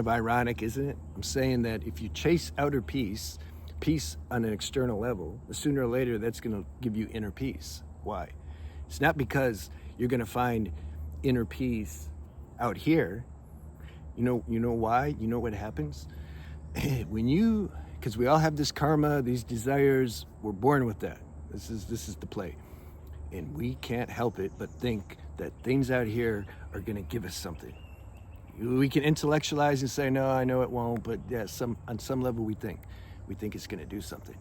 of ironic, isn't it? I'm saying that if you chase outer peace on an external level, sooner or later that's going to give you inner peace. Why? It's not because you're going to find inner peace out here. You know why? You know what happens? Because we all have this karma, these desires, we're born with that. This is the play. And we can't help it but think that things out here are going to give us something. We can intellectualize and say, no, I know it won't, but yeah, on some level we think it's going to do something,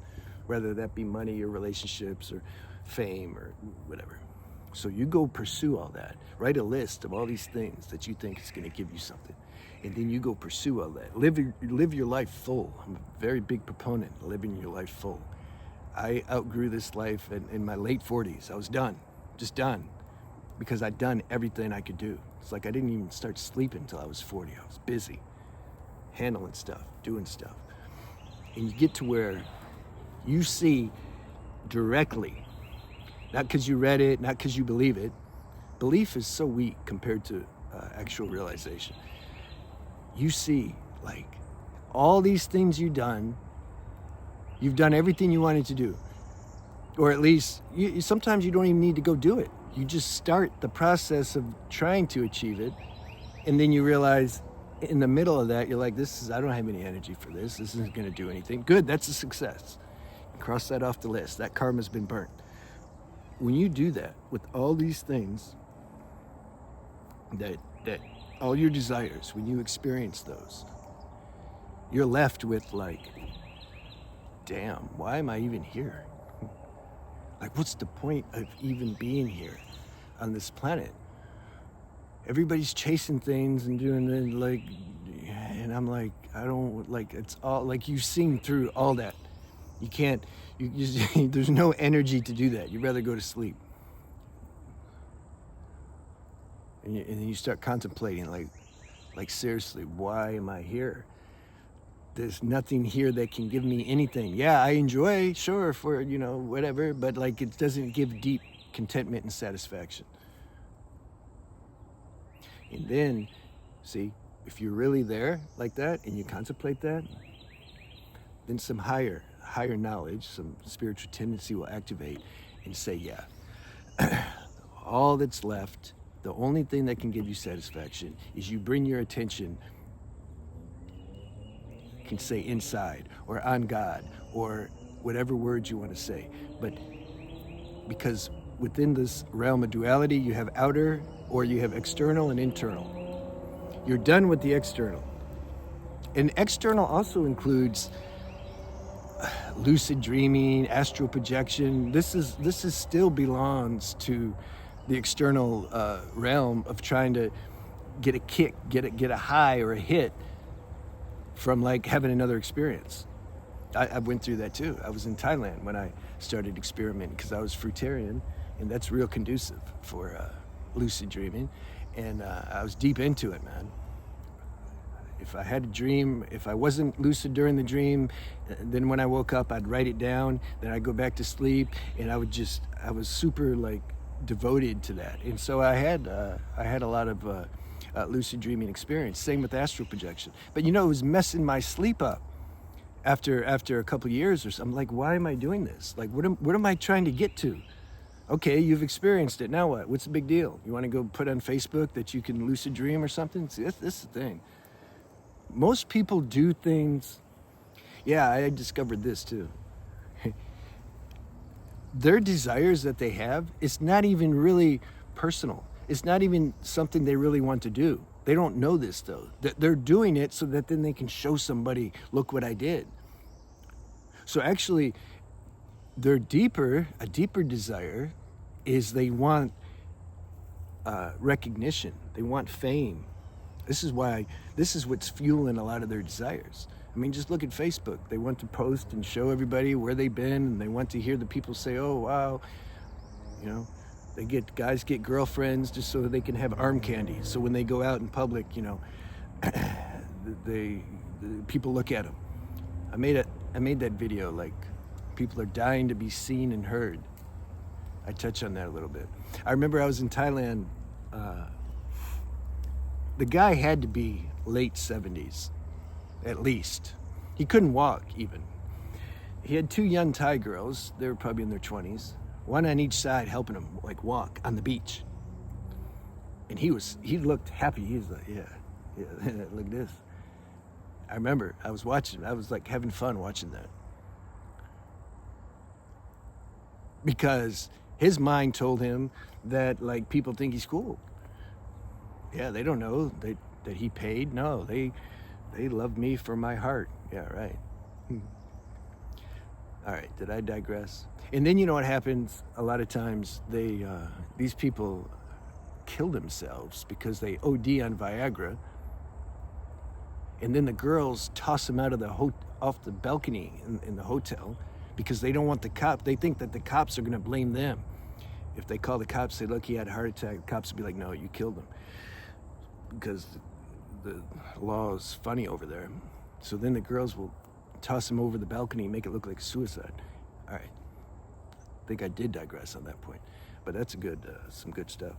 whether that be money or relationships or fame or whatever. So you go pursue all that. Write a list of all these things that you think is going to give you something, and then you go pursue all that. Live your life full. I'm a very big proponent of living your life full. I outgrew this life in my late 40s. I was just done, because I'd done everything I could do. It's like I didn't even start sleeping until I was 40. I was busy, handling stuff, doing stuff. And you get to where you see directly, not because you read it, not because you believe it. Belief is so weak compared to actual realization. You see, like, all these things you've done everything you wanted to do. Or at least, sometimes you don't even need to go do it. You just start the process of trying to achieve it, and then you realize in the middle of that, you're like, I don't have any energy for this. This isn't going to do anything. Good, that's a success. Cross that off the list. That karma's been burnt. When you do that with all these things, that all your desires, when you experience those, you're left with like, damn, why am I even here? Like, what's the point of even being here on this planet? Everybody's chasing things and doing it, like, and I'm like, I don't, like, it's all, like, you've seen through all that. You can't, there's no energy to do that. You'd rather go to sleep. And then you start contemplating, like seriously, why am I here? There's nothing here that can give me anything. Yeah, I enjoy, sure, for, whatever, but like it doesn't give deep contentment and satisfaction. And then, see, if you're really there like that and you contemplate that, then some higher knowledge, some spiritual tendency will activate and say, yeah, all that's left, the only thing that can give you satisfaction is you bring your attention, can say inside or on God or whatever words you want to say. But because within this realm of duality, you have outer or you have external and internal. You're done with the external. And external also includes lucid dreaming, astral projection. This is still belongs to the external realm of trying to get a kick, get a high or a hit from like having another experience. I went through that too. I was in Thailand when I started experimenting because I was fruitarian, and that's real conducive for lucid dreaming. And I was deep into it, man. If I had a dream, if I wasn't lucid during the dream, then when I woke up, I'd write it down, then I'd go back to sleep, and I was super like devoted to that. And so I had a lot of lucid dreaming experience. Same with astral projection. But it was messing my sleep up after a couple of years or so. I'm like, why am I doing this? Like, what am I trying to get to? Okay, you've experienced it. Now what? What's the big deal? You want to go put on Facebook that you can lucid dream or something? See, this is the thing. Most people do things. Yeah, I discovered this too. Their desires that they have, it's not even really personal. It's not even something they really want to do. They don't know this though. They're doing it so that then they can show somebody, look what I did. So actually, a deeper desire is they want recognition. They want fame. This is what's fueling a lot of their desires. I mean, just look at Facebook. They want to post and show everybody where they've been, and they want to hear the people say, oh, wow. Guys get girlfriends just so that they can have arm candy. So when they go out in public, the people look at them. I made that video, like, people are dying to be seen and heard. I touch on that a little bit. I remember I was in Thailand The guy had to be late 70s, at least. He couldn't walk even. He had two young Thai girls. They were probably in their 20s. One on each side helping him like walk on the beach. And he looked happy. He was like, yeah, look at this. I remember I was watching, I was like having fun watching that. Because his mind told him that like people think he's cool. Yeah, they don't know that he paid. No, they love me for my heart. Yeah, right. All right, did I digress? And then you know what happens? A lot of times these people kill themselves because they OD on Viagra, and then the girls toss them out of off the balcony in the hotel because they don't want the cop. They think that the cops are going to blame them. If they call the cops, say, "Look, he had a heart attack," the cops will be like, "No, you killed him," because the law is funny over there. So then the girls will toss him over the balcony and make it look like suicide. All right. I think I did digress on that point, but that's some good stuff.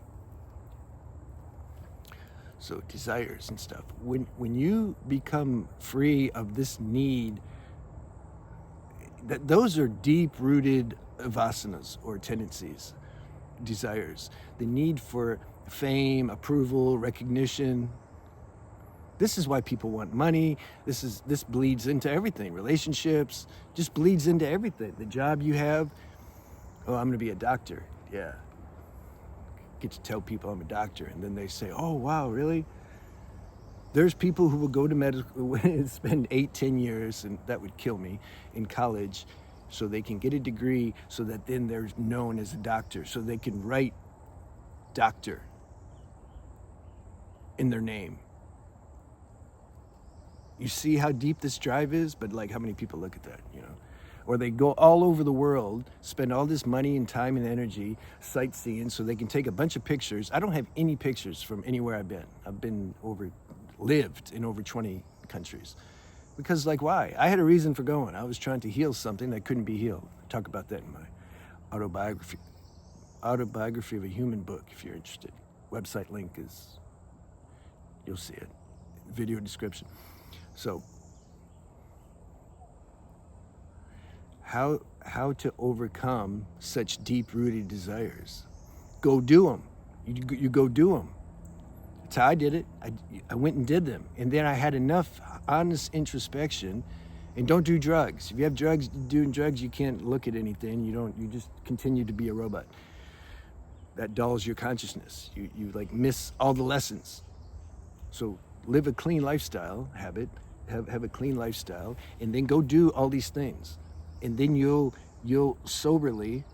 So desires and stuff. When you become free of this need, those are deep-rooted vasanas or tendencies, desires. The need for fame, approval, recognition. This is why people want money. This bleeds into everything. Relationships just bleeds into everything. The job you have. Oh, I'm going to be a doctor. Yeah. Get to tell people I'm a doctor, and then they say, "Oh, wow, really?" There's people who will go to medical, spend 8-10 years, and that would kill me, in college, so they can get a degree, so that then they're known as a doctor, so they can write doctor in their name. You see how deep this drive is, but like how many people look at that, you know? Or they go all over the world, spend all this money and time and energy sightseeing so they can take a bunch of pictures. I don't have any pictures from anywhere I've been. I've lived in over 20 countries. Because like, why? I had a reason for going. I was trying to heal something that couldn't be healed. I talk about that in my autobiography of a Human book, if you're interested. Website link is, you'll see it, video description. So, how to overcome such deep-rooted desires? Go do them. You go do them. That's how I did it. I went and did them. And then I had enough honest introspection. And don't do drugs. If you have doing drugs, you can't look at anything. You just continue to be a robot. That dulls your consciousness. You like miss all the lessons. So live a clean lifestyle habit, have a clean lifestyle, and then go do all these things. And then you'll soberly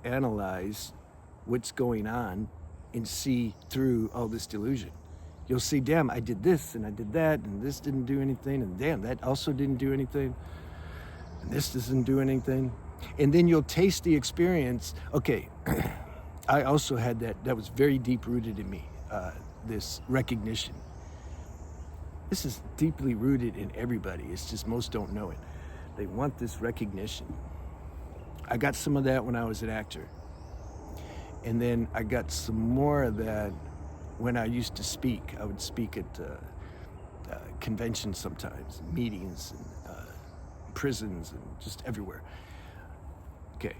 analyze what's going on and see through all this delusion. You'll see, damn, I did this and I did that, and this didn't do anything, and damn, that also didn't do anything, and this doesn't do anything. And then you'll taste the experience. Okay, I also had that was very deep rooted in me, this recognition. This is deeply rooted in everybody. It's just most don't know it. They want this recognition. I got some of that when I was an actor. And then I got some more of that when I used to speak. I would speak at conventions sometimes, meetings, and prisons, and just everywhere. Okay.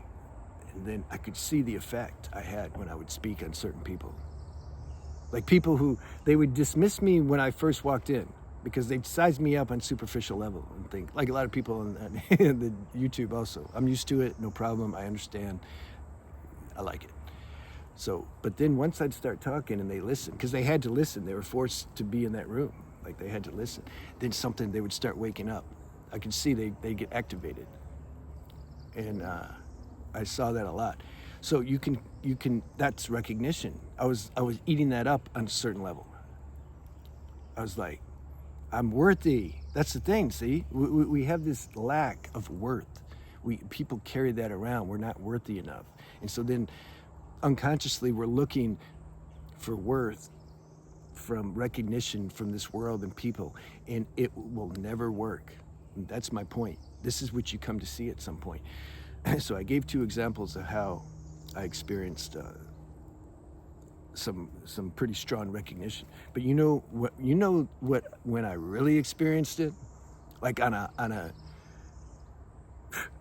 And then I could see the effect I had when I would speak on certain people. Like people who, they would dismiss me when I first walked in because they'd size me up on superficial level and think, like a lot of people on the YouTube also. I'm used to it, no problem, I understand, I like it. So, but then once I'd start talking and they listen, because they had to listen, they were forced to be in that room, like they had to listen. Then they would start waking up. I could see they get activated. And I saw that a lot. So you can, that's recognition. I was eating that up on a certain level. I was like, I'm worthy. That's the thing, see? We have this lack of worth. People carry that around. We're not worthy enough. And so then unconsciously we're looking for worth from recognition from this world and people, and it will never work. And that's my point. This is what you come to see at some point. So I gave 2 examples of how I experienced some pretty strong recognition. But you know what when I really experienced it, like on a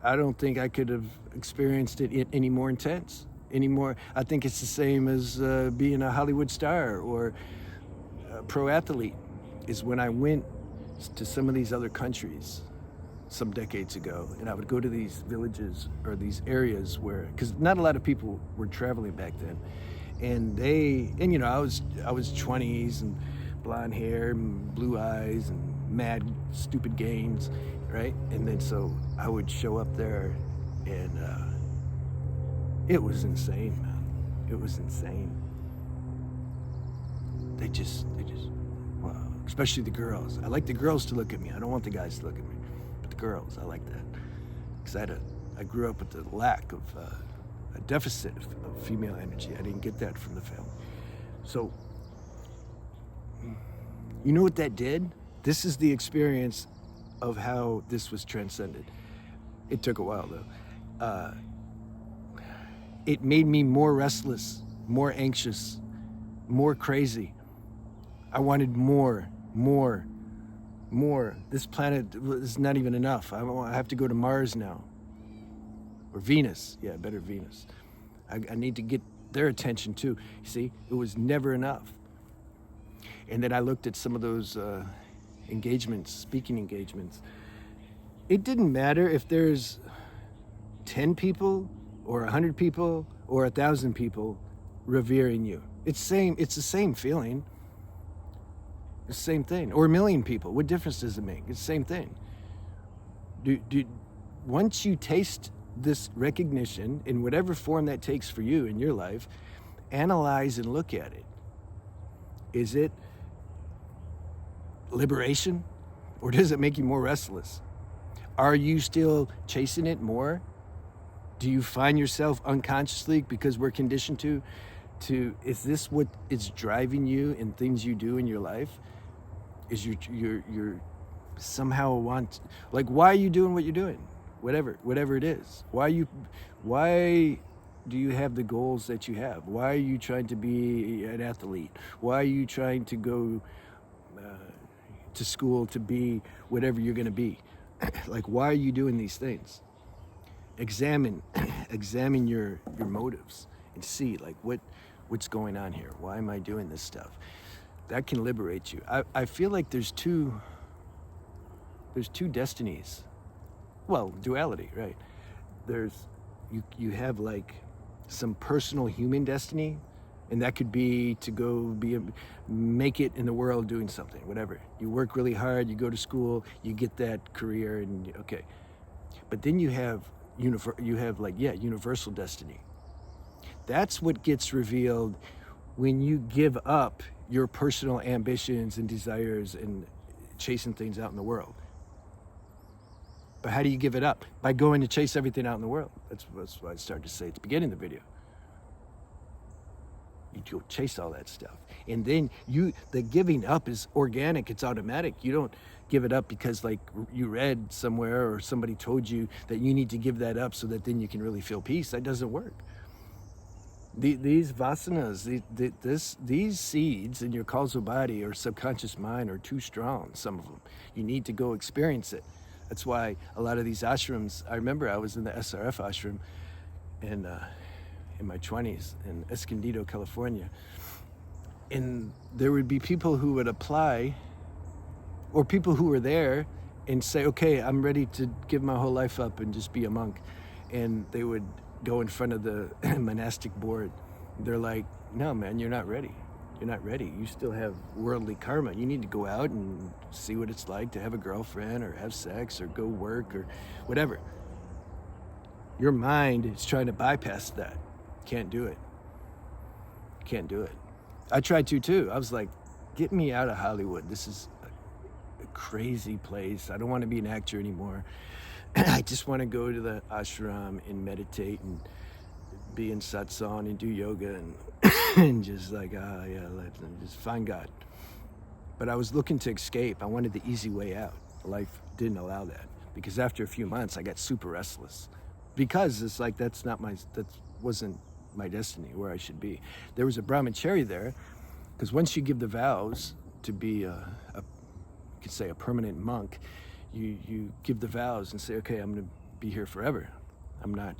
I don't think I could have experienced it any more intense, any more. I think it's the same as being a Hollywood star or a pro athlete, is when I went to some of these other countries some decades ago, and I would go to these villages or these areas where, because not a lot of people were traveling back then, and you know, I was 20s and blonde hair and blue eyes and mad stupid games, right? And then so I would show up there, and it was insane, man. It was insane. They just wow. Especially the girls. I like the girls to look at me. I don't want the guys to look at me, but the girls, I like that, because I grew up with the lack of a deficit of female energy. I didn't get that from the family. So, you know what that did? This is the experience of how this was transcended. It took a while though. It made me more restless, more anxious, more crazy. I wanted more. This planet is not even enough. I have to go to Mars now. Or Venus. Yeah, better Venus. I need to get their attention too. You see, it was never enough. And then I looked at some of those engagements, speaking engagements. It didn't matter if there's 10 people or 100 people or 1,000 people revering you. It's the same feeling. It's the same thing. Or 1 million people. What difference does it make? It's the same thing. Once you taste this recognition in whatever form that takes for you in your life, analyze and look at it. Is it liberation, or does it make you more restless? Are you still chasing it more? Do you find yourself unconsciously, because we're conditioned to, is this what is driving you in things you do in your life? Is you're somehow like, why are you doing what you're doing? Whatever it is. Why do you have the goals that you have? Why are you trying to be an athlete? Why are you trying to go to school to be whatever you're going to be? Like, why are you doing these things? Examine your motives and see, like, what's going on here? Why am I doing this stuff? That can liberate you. I feel like there's two destinies. Well, duality, right? You have like some personal human destiny, and that could be to go make it in the world doing something, whatever. You work really hard, you go to school, you get that career, and okay. But then you have universal destiny. That's what gets revealed when you give up your personal ambitions and desires and chasing things out in the world. But how do you give it up? By going to chase everything out in the world. That's what I started to say at the beginning of the video. You go chase all that stuff. And then the giving up is organic, it's automatic. You don't give it up because, like, you read somewhere or somebody told you that you need to give that up so that then you can really feel peace. That doesn't work. These vasanas, these seeds in your causal body or subconscious mind are too strong, some of them. You need to go experience it. That's why a lot of these ashrams, I remember I was in the SRF ashram in my 20s in Escondido, California. And there would be people who would apply, or people who were there and say, okay, I'm ready to give my whole life up and just be a monk. And they would go in front of the monastic board. They're like, no, man, you're not ready. You're not ready. You still have worldly karma. You need to go out and see what it's like to have a girlfriend or have sex or go work or whatever. Your mind is trying to bypass that. Can't do it. Can't do it. I tried to too. I was like, get me out of Hollywood. This is a crazy place. I don't want to be an actor anymore. I just want to go to the ashram and meditate and be in satsang and do yoga and just like, let's just find God. But I was looking to escape. I wanted the easy way out. Life didn't allow that, because after a few months I got super restless, because it's like that wasn't my destiny, where I should be. There was a brahmachari there, because once you give the vows to be you could say a permanent monk, you give the vows and say, okay, I'm going to be here forever. I'm not,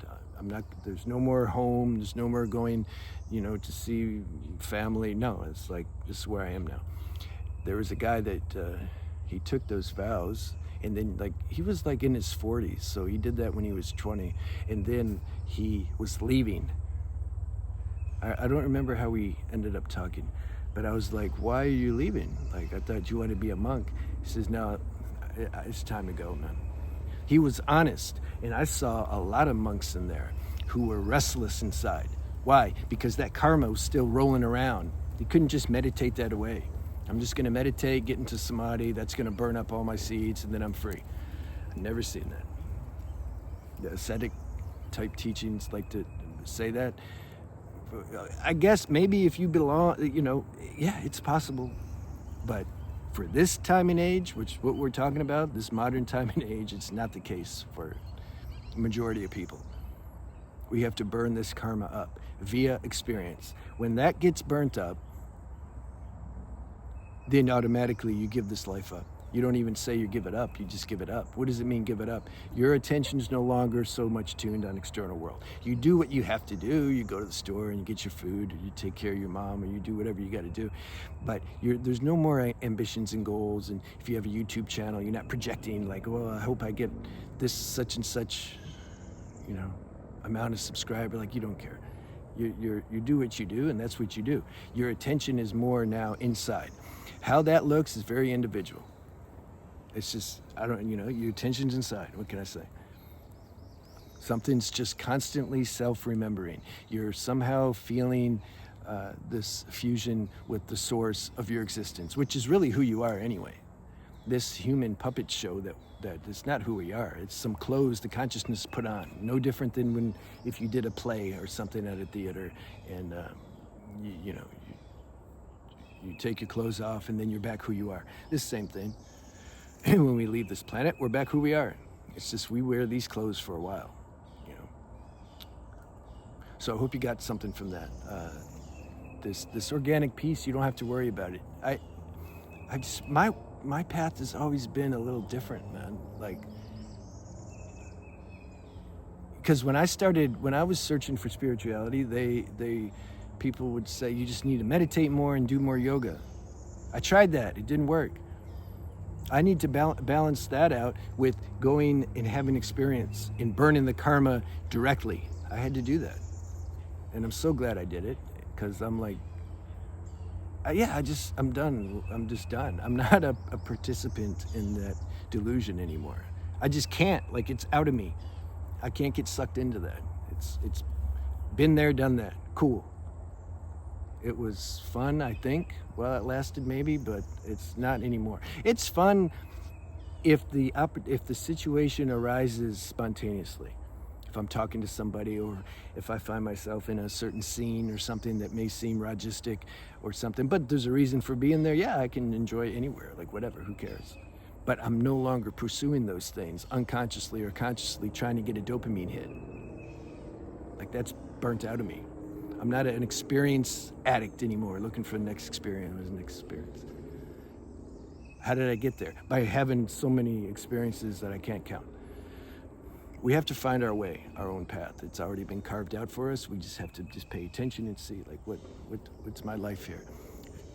there's no more home, there's no more going, to see family. No, it's like, this is where I am now. There was a guy that, he took those vows, and then he was in his 40s, so he did that when he was 20, and then he was leaving. I don't remember how we ended up talking, but I was like, why are you leaving? I thought you wanted to be a monk. He says, no, it's time to go, man. He was honest, and I saw a lot of monks in there who were restless inside. Why? Because that karma was still rolling around. They couldn't just meditate that away. I'm just going to meditate, get into samadhi, that's going to burn up all my seeds, and then I'm free. I've never seen that. The ascetic type teachings like to say that. I guess maybe if you belong, yeah, it's possible. But for this time and age, which what we're talking about, this modern time and age, it's not the case for the majority of people. We have to burn this karma up via experience. When that gets burnt up, then automatically you give this life up. You don't even say you give it up, you just give it up. What does it mean, give it up? Your attention's no longer so much tuned on external world. You do what you have to do. You go to the store and you get your food, or you take care of your mom, or you do whatever you got to do. But there's no more ambitions and goals. And if you have a YouTube channel, you're not projecting well, I hope I get this such and such, amount of subscriber. You don't care. You do what you do, and that's what you do. Your attention is more now inside. How that looks is very individual. It's just, your attention's inside. What can I say? Something's just constantly self-remembering. You're somehow feeling this fusion with the source of your existence, which is really who you are anyway. This human puppet show that is not who we are. It's some clothes the consciousness put on. No different than if you did a play or something at a theater, and you take your clothes off and then you're back who you are. This same thing. When we leave this planet, we're back who we are. It's just we wear these clothes for a while, So I hope you got something from that. This organic piece, you don't have to worry about it. I just my path has always been a little different, man. Because when I was searching for spirituality, people would say you just need to meditate more and do more yoga. I tried that, it didn't work. I need to balance that out with going and having experience and burning the karma directly. I had to do that. And I'm so glad I did it, because I'm I'm done. I'm just done. I'm not a participant in that delusion anymore. I just can't. It's out of me. I can't get sucked into that. It's been there, done that. Cool. It was fun, I think. Well, it lasted maybe, but it's not anymore. It's fun if the situation arises spontaneously. If I'm talking to somebody, or if I find myself in a certain scene or something that may seem ragistic or something, but there's a reason for being there, yeah, I can enjoy it anywhere, whatever, who cares? But I'm no longer pursuing those things unconsciously or consciously, trying to get a dopamine hit. That's burnt out of me. I'm not an experience addict anymore, looking for the next experience. How did I get there? By having so many experiences that I can't count. We have to find our way, our own path. It's already been carved out for us. We just have to pay attention and see, what's my life here?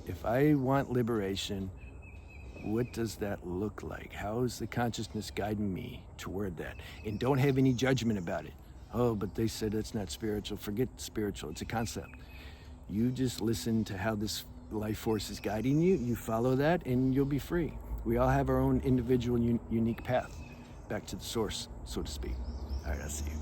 If I want liberation, what does that look like? How is the consciousness guiding me toward that? And don't have any judgment about it. Oh, but they said it's not spiritual. Forget spiritual. It's a concept. You just listen to how this life force is guiding you. You follow that, and you'll be free. We all have our own individual, unique path back to the source, so to speak. All right, I'll see you.